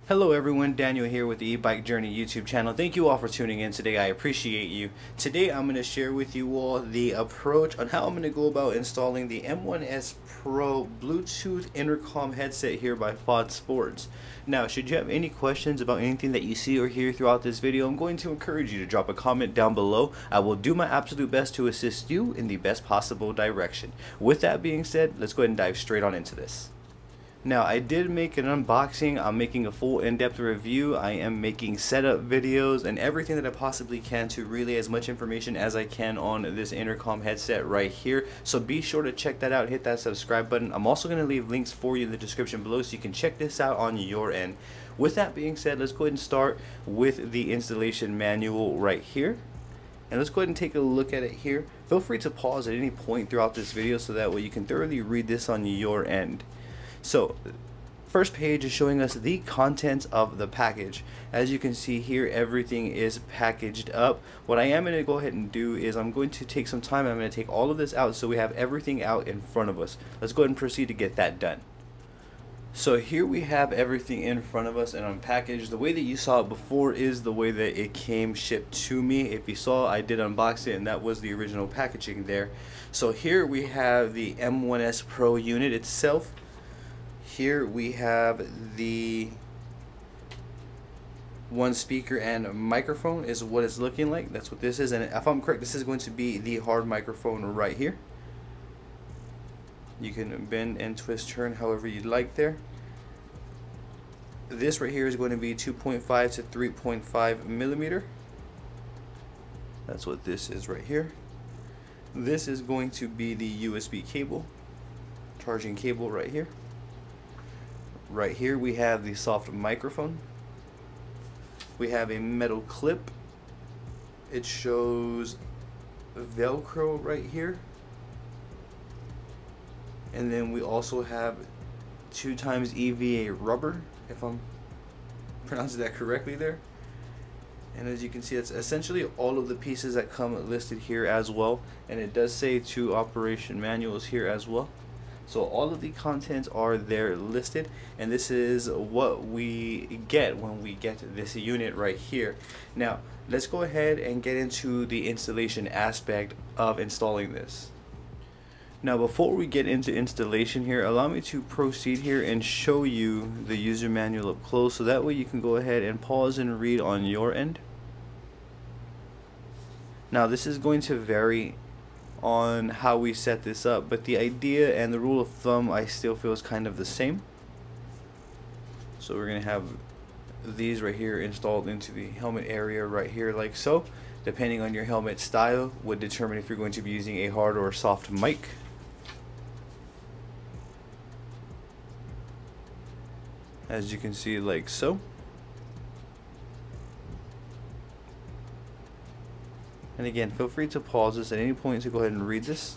Hello everyone, Daniel here with the E-Bike Journey YouTube channel. Thank you all for tuning in today. I appreciate you. Today I'm going to share with you all the approach on how I'm going to go about installing the M1S Pro Bluetooth Intercom headset here by Fodsports. Now, should you have any questions about anything that you see or hear throughout this video, I'm going to encourage you to drop a comment down below. I will do my absolute best to assist you in the best possible direction. With that being said, let's go ahead and dive straight on into this. Now, I did make an unboxing. I'm making a full in-depth review. I am making setup videos and everything that I possibly can to relay as much information as I can on this intercom headset right here. So be sure to check that out. Hit that subscribe button. I'm also going to leave links for you in the description below so you can check this out on your end. With that being said, let's go ahead and start with the installation manual right here. And let's go ahead and take a look at it here. Feel free to pause at any point throughout this video so that way you can thoroughly read this on your end. So, first page is showing us the contents of the package. As you can see here, everything is packaged up. What I am going to go ahead and do is I'm going to take some time. I'm going to take all of this out so we have everything out in front of us. Let's go ahead and proceed to get that done. So here we have everything in front of us and unpackaged. The way that you saw it before is the way that it came shipped to me. If you saw, I did unbox it and that was the original packaging there. So here we have the M1S Pro unit itself. Here we have the one speaker and microphone is what it's looking like. That's what this is, and if I'm correct, this is going to be the hard microphone right here. You can bend and twist, turn however you'd like there. This right here is going to be 2.5 to 3.5 millimeter. That's what this is right here. This is going to be the USB cable, charging cable right here. Right here we have the soft microphone. We have a metal clip. It shows Velcro right here. And then we also have 2x EVA rubber, if I'm pronouncing that correctly there. And as you can see, it's essentially all of the pieces that come listed here as well. And it does say 2 operation manuals here as well. So all of the contents are there listed, and this is what we get when we get this unit right here. Now let's go ahead and get into the installation aspect of installing this. Now before we get into installation here, allow me to proceed here and show you the user manual up close so that way you can go ahead and pause and read on your end. Now this is going to vary on how we set this up, but the idea and the rule of thumb I still feel is kind of the same. So we're going to have these right here installed into the helmet area right here like so. Depending on your helmet style would determine if you're going to be using a hard or soft mic. As you can see, like so. And again, feel free to pause this at any point to go ahead and read this.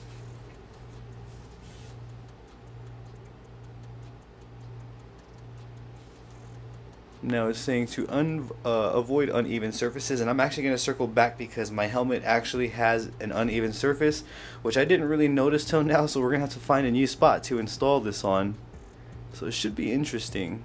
Now it's saying to avoid uneven surfaces, and I'm actually going to circle back because my helmet actually has an uneven surface, which I didn't really notice till now, so we're going to have to find a new spot to install this on. So it should be interesting.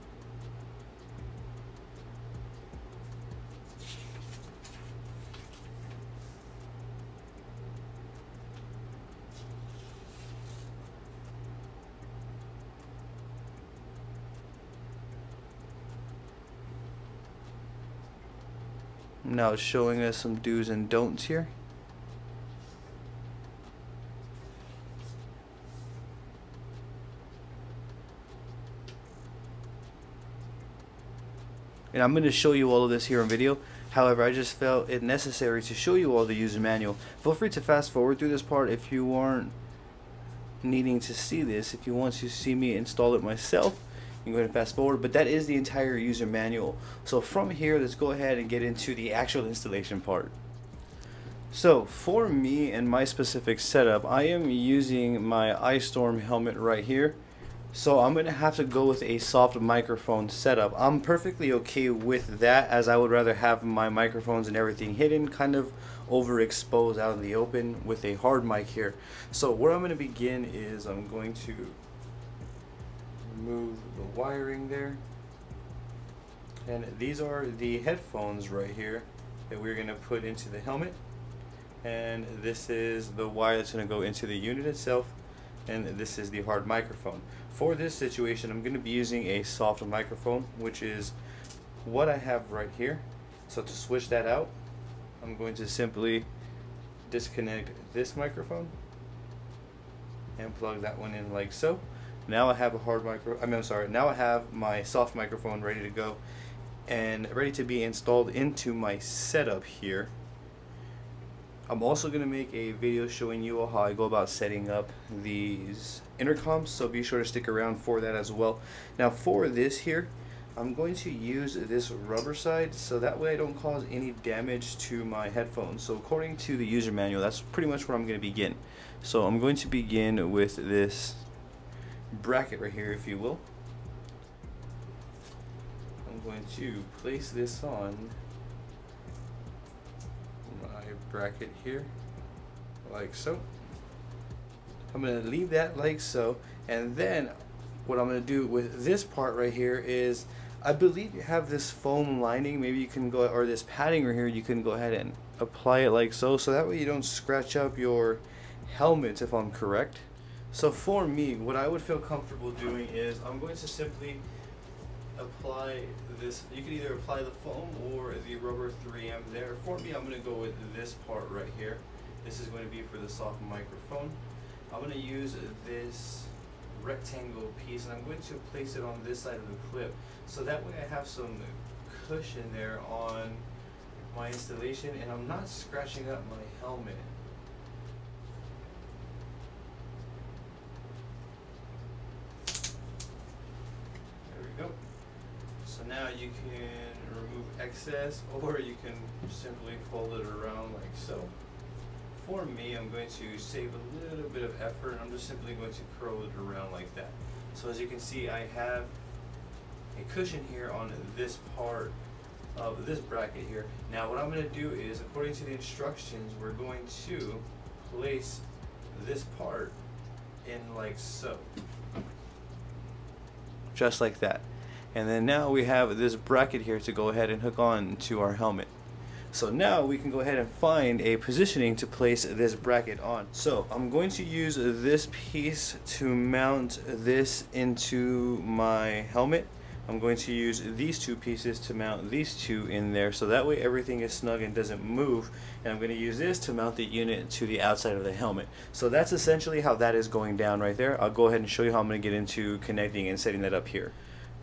Now it's showing us some do's and don'ts here. And I'm going to show you all of this here on video. However, I just felt it necessary to show you all the user manual. Feel free to fast forward through this part if you aren't needing to see this. If you want to see me install it myself, you can go ahead and fast forward, but that is the entire user manual. So from here, let's go ahead and get into the actual installation part. So for me and my specific setup, I am using my ISTORM helmet right here. So I'm going to have to go with a soft microphone setup. I'm perfectly okay with that, as I would rather have my microphones and everything hidden, kind of overexposed out in the open with a hard mic here. So where I'm going to begin is I'm going to remove the wiring there. And these are the headphones right here that we're going to put into the helmet. And this is the wire that's going to go into the unit itself. And this is the hard microphone. For this situation, I'm going to be using a soft microphone, which is what I have right here. So to switch that out, I'm going to simply disconnect this microphone and plug that one in like so. Now I have a hard now I have my soft microphone ready to go and ready to be installed into my setup here. I'm also going to make a video showing you all how I go about setting up these intercoms, so be sure to stick around for that as well. Now for this here, I'm going to use this rubber side so that way I don't cause any damage to my headphones. So according to the user manual, that's pretty much where I'm going to begin. So I'm going to begin with this bracket right here, if you will. I'm going to place this on my bracket here like so. I'm going to leave that like so, and then what I'm going to do with this part right here is, I believe you have this foam lining, maybe you can go, or this padding right here, you can go ahead and apply it like so, so that way you don't scratch up your helmet, if I'm correct. So for me, what I would feel comfortable doing is I'm going to simply apply this. You can either apply the foam or the rubber 3M there. For me, I'm going to go with this part right here. This is going to be for the soft microphone. I'm going to use this rectangle piece and I'm going to place it on this side of the clip, so that way I have some cushion there on my installation and I'm not scratching up my helmet. There we go. So now you can remove excess, or you can simply fold it around like so. For me, I'm going to save a little bit of effort and I'm just simply going to curl it around like that. So as you can see, I have a cushion here on this part of this bracket here. Now what I'm going to do is, according to the instructions, we're going to place this part in like so. Just like that. And then now we have this bracket here to go ahead and hook on to our helmet. So now we can go ahead and find a positioning to place this bracket on. So I'm going to use this piece to mount this into my helmet. I'm going to use these two pieces to mount these two in there, so that way everything is snug and doesn't move. And I'm going to use this to mount the unit to the outside of the helmet. So that's essentially how that is going down right there. I'll go ahead and show you how I'm going to get into connecting and setting that up here.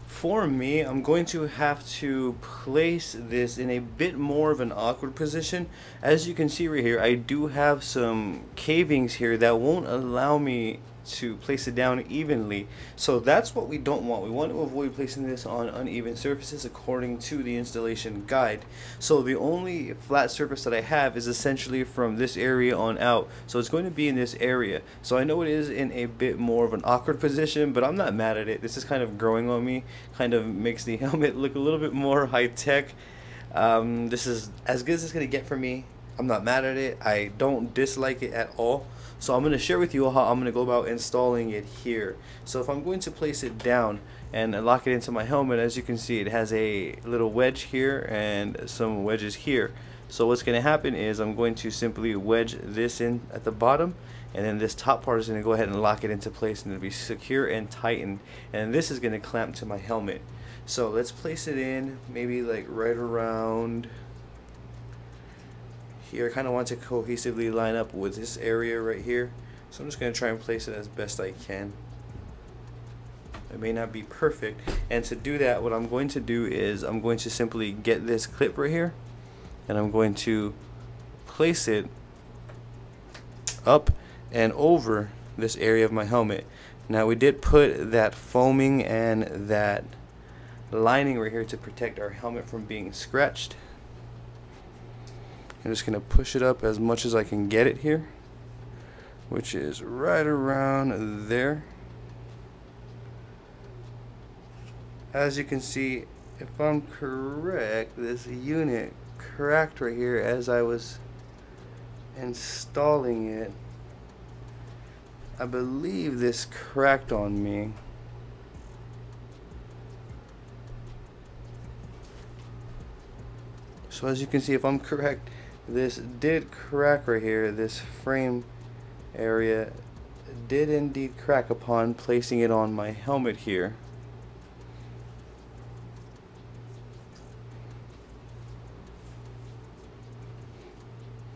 For me, I'm going to have to place this in a bit more of an awkward position. As you can see right here, I do have some cavings here that won't allow me to place it down evenly. So that's what we don't want. We want to avoid placing this on uneven surfaces according to the installation guide. So the only flat surface that I have is essentially from this area on out. So it's going to be in this area. So I know it is in a bit more of an awkward position, but I'm not mad at it. This is kind of growing on me. Kind of makes the helmet look a little bit more high-tech. This is as good as it's going to get for me. I'm not mad at it. I don't dislike it at all. So I'm going to share with you how I'm going to go about installing it here. So if I'm going to place it down and lock it into my helmet, as you can see, it has a little wedge here and some wedges here. So what's going to happen is I'm going to simply wedge this in at the bottom, and then this top part is going to go ahead and lock it into place, and it'll be secure and tightened. And this is going to clamp to my helmet. So let's place it in maybe like right around here. I kind of want to cohesively line up with this area right here, so I'm just going to try and place it as best I can. It may not be perfect, and to do that, what I'm going to do is I'm going to simply get this clip right here and I'm going to place it up and over this area of my helmet. Now we did put that foaming and that lining right here to protect our helmet from being scratched. I'm just going to push it up as much as I can get it here, which is right around there. As you can see, if I'm correct, this unit cracked right here as I was installing it. I believe this cracked on me. So as you can see, if I'm correct, this did crack right here. This frame area did indeed crack upon placing it on my helmet here.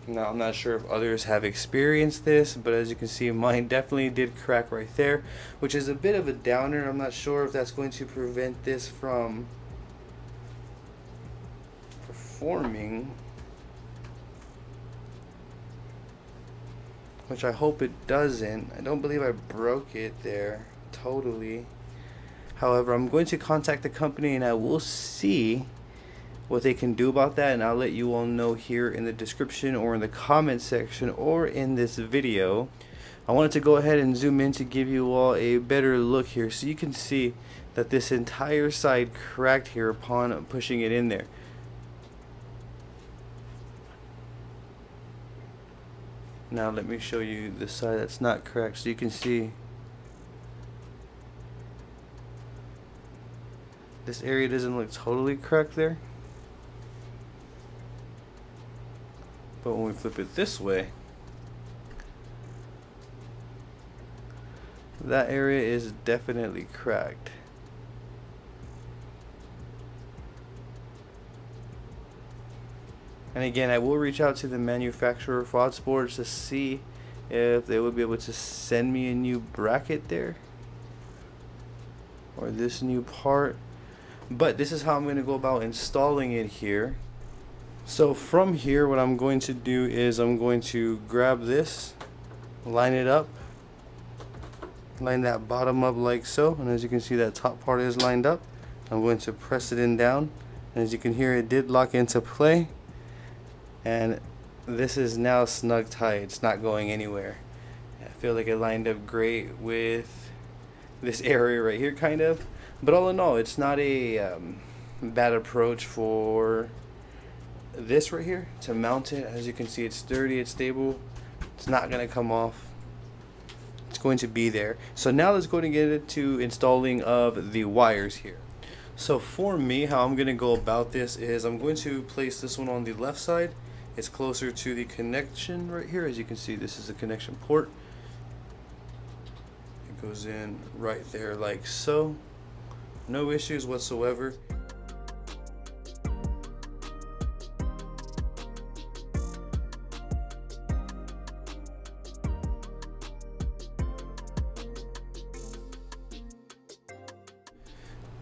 Now I'm not sure if others have experienced this, but as you can see, mine definitely did crack right there, which is a bit of a downer. I'm not sure if that's going to prevent this from performing, which I hope it doesn't. I don't believe I broke it there totally. However, I'm going to contact the company and I will see what they can do about that, and I'll let you all know here in the description or in the comment section or in this video. I wanted to go ahead and zoom in to give you all a better look here so you can see that this entire side cracked here upon pushing it in there. Now let me show you the side that's not cracked so you can see this area doesn't look totally cracked there. But when we flip it this way, that area is definitely cracked. And again, I will reach out to the manufacturer, Fodsports, to see if they would be able to send me a new bracket there, or this new part. But this is how I'm going to go about installing it here. So from here, what I'm going to do is I'm going to grab this, line it up, line that bottom up like so, and as you can see, that top part is lined up. I'm going to press it in down, and as you can hear, it did lock into play, and this is now snug tight. It's not going anywhere. I feel like it lined up great with this area right here, kind of. But all in all, it's not a bad approach for this right here to mount it. As you can see, it's sturdy, it's stable, it's not going to come off, it's going to be there. So now let's go and get it to installing of the wires here. So for me, how I'm going to go about this is I'm going to place this one on the left side. It's closer to the connection right here. As you can see, this is the connection port. It goes in right there like so. No issues whatsoever.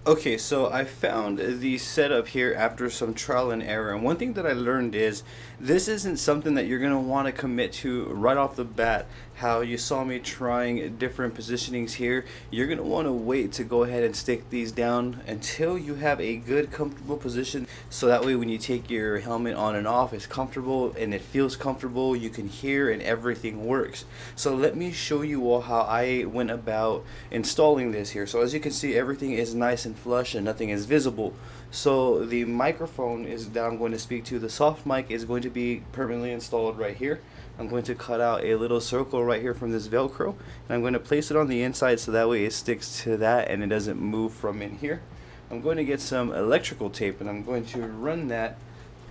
Okay, so I found the setup here after some trial and error, and one thing that I learned is this isn't something that you're going to want to commit to right off the bat. How you saw me trying different positionings here, you're going to want to wait to go ahead and stick these down until you have a good comfortable position, so that way when you take your helmet on and off, it's comfortable and it feels comfortable, you can hear, and everything works. So let me show you all how I went about installing this here. So as you can see, everything is nice and flush and nothing is visible. So the microphone is that I'm going to speak to, the soft mic, is going to be permanently installed right here. I'm going to cut out a little circle right here from this Velcro, and I'm going to place it on the inside so that way it sticks to that and it doesn't move from in here. I'm going to get some electrical tape and I'm going to run that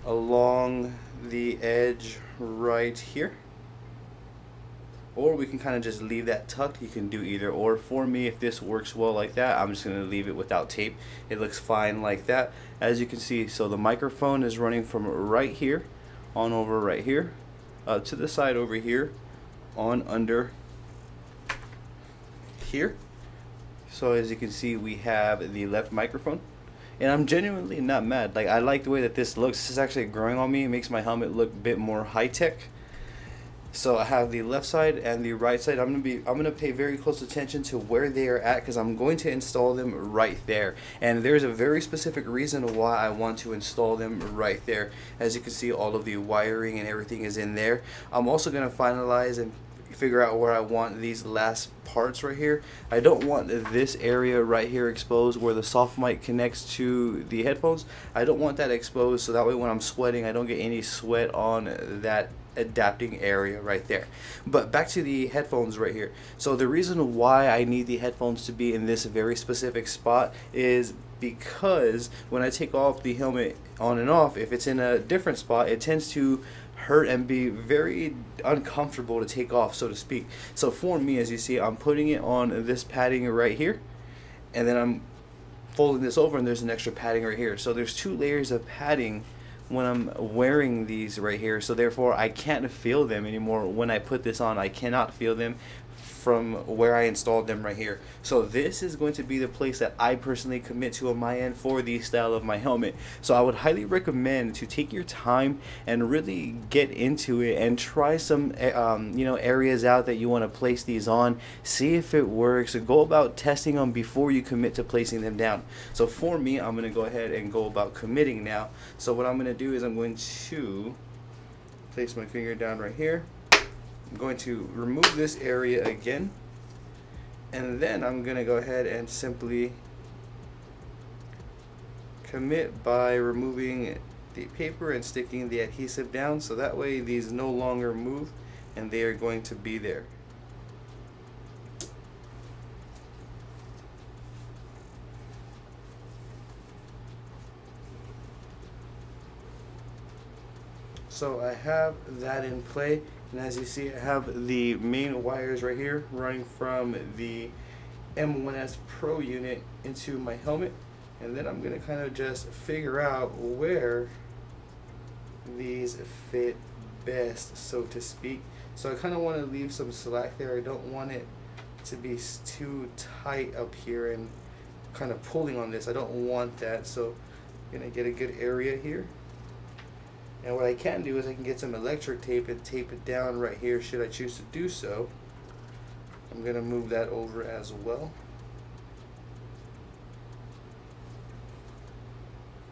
along the edge right here. Or we can kind of just leave that tucked. You can do either or. For me, if this works well like that, I'm just going to leave it without tape. It looks fine like that. As you can see, so the microphone is running from right here on over right here, up to the side over here, on under here. So as you can see, we have the left microphone. And I'm genuinely not mad. Like, I like the way that this looks. This is actually growing on me. It makes my helmet look a bit more high-tech. So I have the left side and the right side. I'm gonna pay very close attention to where they are at, because I'm going to install them right there. And there's a very specific reason why I want to install them right there. As you can see, all of the wiring and everything is in there. I'm also gonna finalize and figure out where I want these last parts right here. I don't want this area right here exposed where the soft mic connects to the headphones. I don't want that exposed, so that way when I'm sweating, I don't get any sweat on that adapting area right there. But back to the headphones right here. So the reason why I need the headphones to be in this very specific spot is because when I take off the helmet on and off, if it's in a different spot, it tends to hurt and be very uncomfortable to take off, so to speak. So for me, as you see, I'm putting it on this padding right here, and then I'm folding this over, and there's an extra padding right here. So there's 2 layers of padding when I'm wearing these right here, so therefore I can't feel them anymore. When I put this on, I cannot feel them from where I installed them right here. So this is going to be the place that I personally commit to on my end for the style of my helmet. So I would highly recommend to take your time and really get into it and try some areas out that you want to place these on. See if it works. Go about testing them before you commit to placing them down. So for me, I'm going to go ahead and go about committing now. So what I'm going to do is I'm going to place my finger down right here. I'm going to remove this area again, and then I'm going to go ahead and simply commit by removing the paper and sticking the adhesive down, so that way these no longer move and they are going to be there. So I have that in play, and as you see, I have the main wires right here running from the M1S Pro unit into my helmet, and then I'm going to kind of just figure out where these fit best, so to speak. So I kind of want to leave some slack there. I don't want it to be too tight up here and kind of pulling on this. I don't want that, so I'm going to get a good area here. And what I can do is I can get some electric tape and tape it down right here should I choose to do so. I'm going to move that over as well.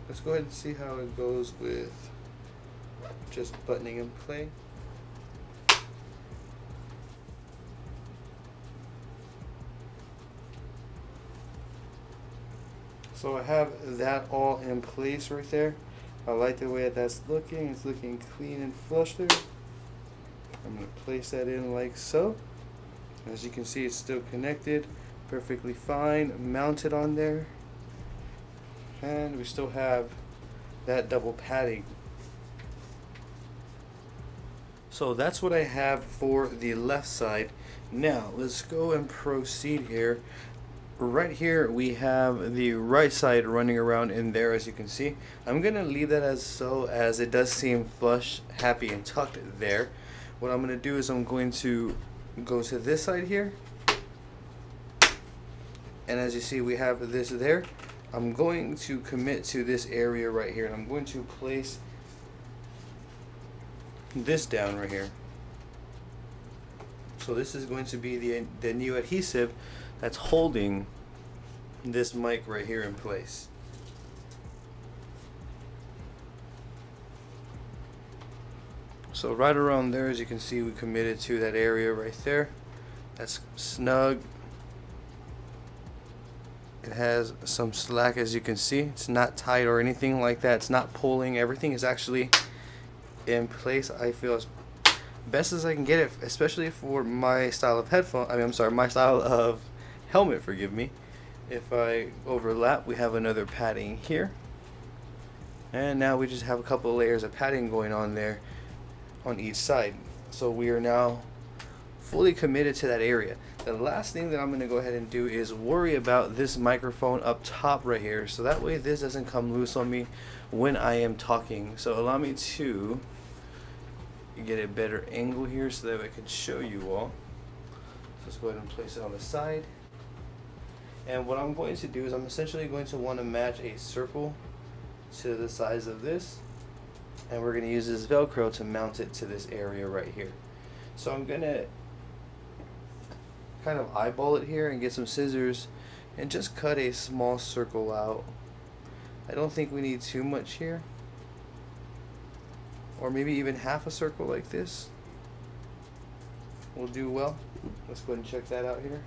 Let's go ahead and see how it goes with just buttoning in play. So I have that all in place right there. I like the way that's looking. It's looking clean and flush there. I'm going to place that in like so. As you can see, it's still connected perfectly fine, mounted on there. And we still have that double padding. So that's what I have for the left side. Now let's go and proceed here. Right here we have the right side running around in there, as you can see. I'm gonna leave that as it does seem flush, happy, and tucked there. What I'm gonna do is I'm going to go to this side here, and as you see we have this there. I'm going to commit to this area right here, and I'm going to place this down right here. So this is going to be the new adhesive that's holding this mic right here in place. So right around there, as you can see, we committed to that area right there. That's snug. It has some slack, as you can see. It's not tight or anything like that. It's not pulling. Everything is actually in place. I feel as best as I can get it, especially for my style of my style of helmet, forgive me. If I overlap, we have another padding here, and now we just have a couple of layers of padding going on there on each side. So we are now fully committed to that area. The last thing that I'm going to go ahead and do is worry about this microphone up top right here, so that way this doesn't come loose on me when I am talking. So allow me to get a better angle here so that I can show you all. So let's go ahead and place it on the side. And what I'm going to do is I'm essentially going to want to match a circle to the size of this, and we're going to use this Velcro to mount it to this area right here. So I'm going to kind of eyeball it here and get some scissors and just cut a small circle out. I don't think we need too much here, or maybe even half a circle like this will do well. Let's go ahead and check that out here.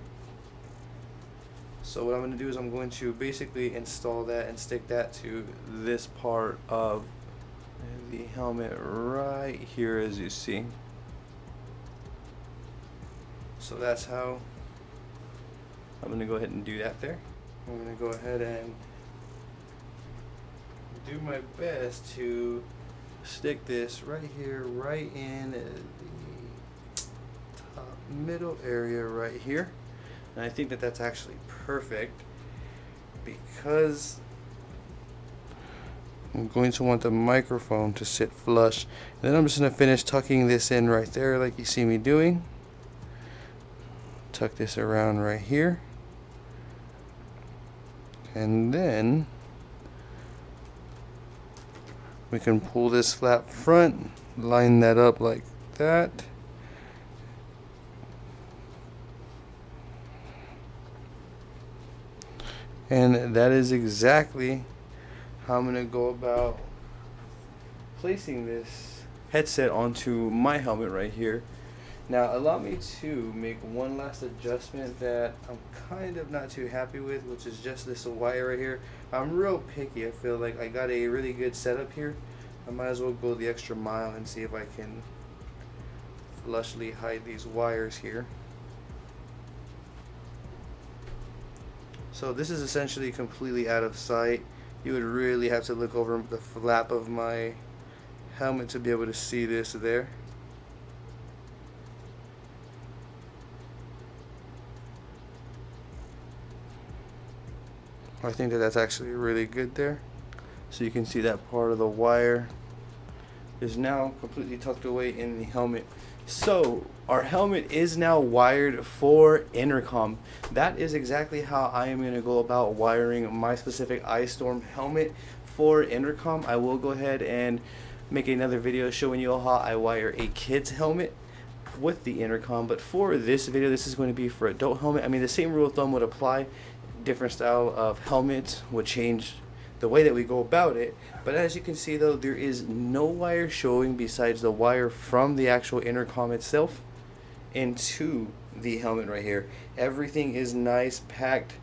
So what I'm going to do is I'm going to basically install that and stick that to this part of the helmet right here, as you see. So that's how I'm going to go ahead and do that there. I'm going to go ahead and do my best to stick this right here, right in the top middle area right here. And I think that that's actually perfect, because I'm going to want the microphone to sit flush. And then I'm just going to finish tucking this in right there like you see me doing. Tuck this around right here. And then we can pull this flap front, line that up like that. And that is exactly how I'm going to go about placing this headset onto my helmet right here. Now allow me to make one last adjustment that I'm kind of not too happy with, which is just this wire right here. I'm real picky. I feel like I got a really good setup here. I might as well go the extra mile and see if I can flushly hide these wires here. So this is essentially completely out of sight. You would really have to look over the flap of my helmet to be able to see this there. I think that that's actually really good there. So you can see that part of the wire is now completely tucked away in the helmet. So our helmet is now wired for intercom. That is exactly how I am going to go about wiring my specific ISTORM helmet for intercom. I will go ahead and make another video showing you how I wire a kid's helmet with the intercom, but for this video this is going to be for adult helmet. I mean, the same rule of thumb would apply. Different style of helmet would change the way that we go about it, but as you can see though, there is no wire showing besides the wire from the actual intercom itself into the helmet right here. Everything is nice, packed,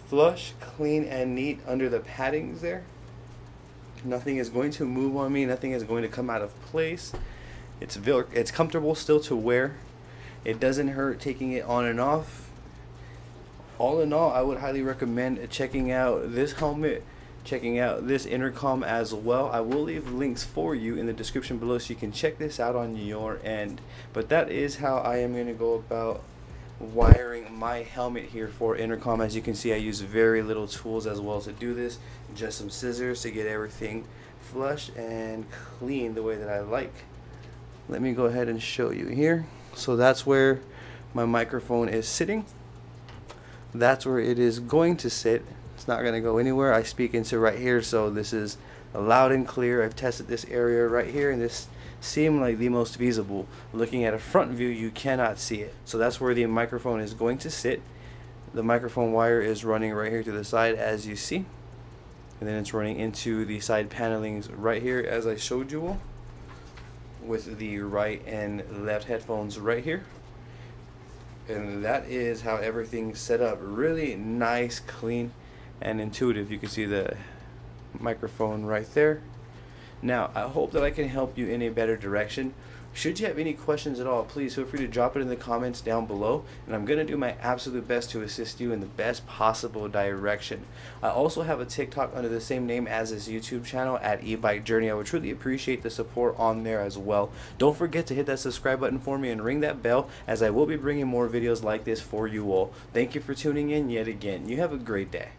flush, clean, and neat under the paddings there. Nothing is going to move on me, nothing is going to come out of place. It's comfortable still to wear. It doesn't hurt taking it on and off. All in all, I would highly recommend checking out this helmet, checking out this intercom as well. I will leave links for you in the description below so you can check this out on your end. But that is how I am going to go about wiring my helmet here for intercom. As you can see, I use very little tools as well to do this. Just some scissors to get everything flush and clean the way that I like. Let me go ahead and show you here. So that's where my microphone is sitting. That's where it is going to sit. It's not going to go anywhere. I speak into right here, so this is loud and clear. I've tested this area right here, and this seemed like the most feasible. Looking at a front view, you cannot see it. So that's where the microphone is going to sit. The microphone wire is running right here to the side, as you see, and then it's running into the side panelings right here, as I showed you all, with the right and left headphones right here. And that is how everything's set up. Really nice, clean, and intuitive. You can see the microphone right there. Now, I hope that I can help you in a better direction. Should you have any questions at all, please feel free to drop it in the comments down below, and I'm going to do my absolute best to assist you in the best possible direction. I also have a TikTok under the same name as this YouTube channel at E-Bike Journey. I would truly appreciate the support on there as well. Don't forget to hit that subscribe button for me and ring that bell, as I will be bringing more videos like this for you all. Thank you for tuning in yet again. You have a great day.